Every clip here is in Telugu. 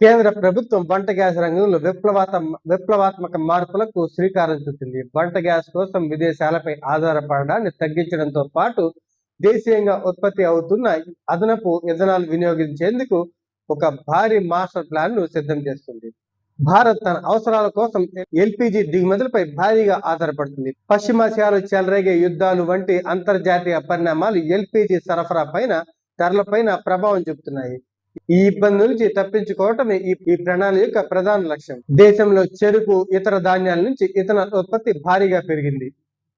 కేంద్ర ప్రభుత్వం వంట గ్యాస్ రంగంలో విప్లవాత్మక మార్పులకు శ్రీకారం చుట్టింది. వంట గ్యాస్ కోసం విదేశాలపై ఆధారపడడాన్ని తగ్గించడంతో పాటు దేశీయంగా ఉత్పత్తి అవుతున్న అదనపు ఇంధనాలు వినియోగించేందుకు ఒక భారీ మాస్టర్ ప్లాన్ ను సిద్ధం చేస్తుంది. భారత్ తన అవసరాల కోసం ఎల్పిజి దిగుమతులపై భారీగా ఆధారపడుతుంది. పశ్చిమాసియాలో చెలరేగే యుద్ధాలు వంటి అంతర్జాతీయ పరిణామాలు ఎల్పిజి సరఫరా పైన ధరలపైన ప్రభావం చూపుతున్నాయి. ఈ ఇబ్బంది నుంచి తప్పించుకోవటమే ఈ ప్రణాళిక యొక్క ప్రధాన లక్ష్యం. దేశంలో చెరుకు, ఇతర ధాన్యాల నుంచి ఇథనాల్ ఉత్పత్తి భారీగా పెరిగింది.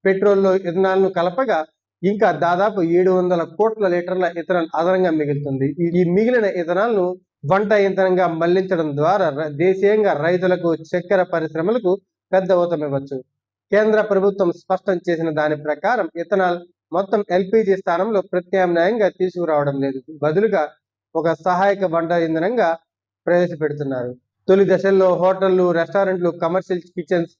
పెట్రోల్లో ఇథనాల్ ను కలపగా ఇంకా దాదాపు 700 కోట్ల లీటర్ల ఇథనాల్ అదనంగా మిగులుతుంది. ఈ మిగిలిన ఇథనాల్ ను వంట ఇంధనంగా మళ్లించడం ద్వారా దేశీయంగా రైతులకు, చక్కెర పరిశ్రమలకు పెద్ద ఊతమివ్వచ్చు. కేంద్ర ప్రభుత్వం స్పష్టం చేసిన దాని ప్రకారం ఇథనాల్ మొత్తం ఎల్పిజి స్థానంలో ప్రత్యామ్నాయంగా తీసుకురావడం లేదు. బదులుగా ఒక సహాయక వంట ఇంధనంగా ప్రవేశపెడుతున్నారు. తొలి దశల్లో హోటళ్లు, రెస్టారెంట్లు, కమర్షియల్ కిచెన్స్,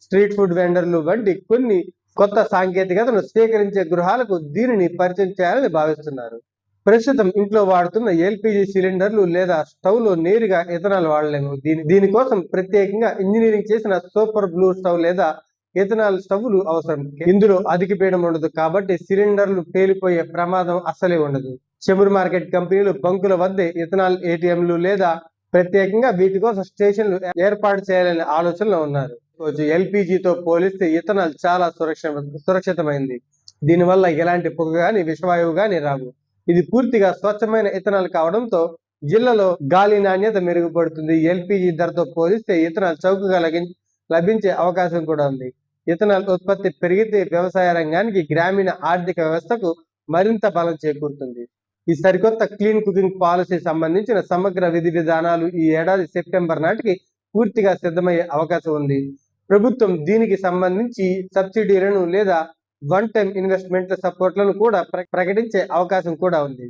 స్ట్రీట్ ఫుడ్ వెండర్లు వంటి కొన్ని కొత్త సాంకేతికతను స్వీకరించే గృహాలకు దీనిని పరిచయం చేయాలని భావిస్తున్నారు. ప్రస్తుతం ఇంట్లో వాడుతున్న ఎల్పిజి సిలిండర్లు లేదా స్టవ్లో నేరుగా ఇథనాల్ వాడలేము. దీనికోసం ప్రత్యేకంగా ఇంజనీరింగ్ చేసిన సూపర్ బ్లూ స్టవ్ లేదా ఇథనాల్ స్టవ్లు అవసరం. ఇందులో అధిక పీడనం ఉండదు కాబట్టి సిలిండర్లు పేలిపోయే ప్రమాదం అస్సలే ఉండదు. చమురు మార్కెట్ కంపెనీలు బంకుల వద్ద ఇథనాల్ ఏటీఎంలు లేదా ప్రత్యేకంగా వీటి కోసం స్టేషన్లు ఏర్పాటు చేయాలనే ఆలోచనలో ఉన్నారు. ఎల్పిజితో పోలిస్తే ఇథనాల్ చాలా సురక్షితమైంది. దీనివల్ల ఎలాంటి పొగ గాని, విషవాయువు గాని రావు. ఇది పూర్తిగా స్వచ్ఛమైన ఇథనాల్ కావడంతో జిల్లాలో గాలి నాణ్యత మెరుగుపడుతుంది. ఎల్పిజి ధరతో పోలిస్తే ఇథనాల్ చౌకగా లభించే అవకాశం కూడా ఉంది. ఇథనాల్ ఉత్పత్తి పెరిగితే వ్యవసాయ రంగానికి, గ్రామీణ ఆర్థిక వ్యవస్థకు మరింత బలం చేకూరుతుంది. ఈ సరికొత్త క్లీన్ కుకింగ్ పాలసీ సంబంధించిన సమగ్ర విధి విధానాలు ఈ ఏడాది సెప్టెంబర్ నాటికి పూర్తిగా సిద్ధమయ్యే అవకాశం ఉంది. ప్రభుత్వం దీనికి సంబంధించి సబ్సిడీలను లేదా వన్ టైం ఇన్వెస్ట్మెంట్ సపోర్ట్లను కూడా ప్రకటించే అవకాశం కూడా ఉంది.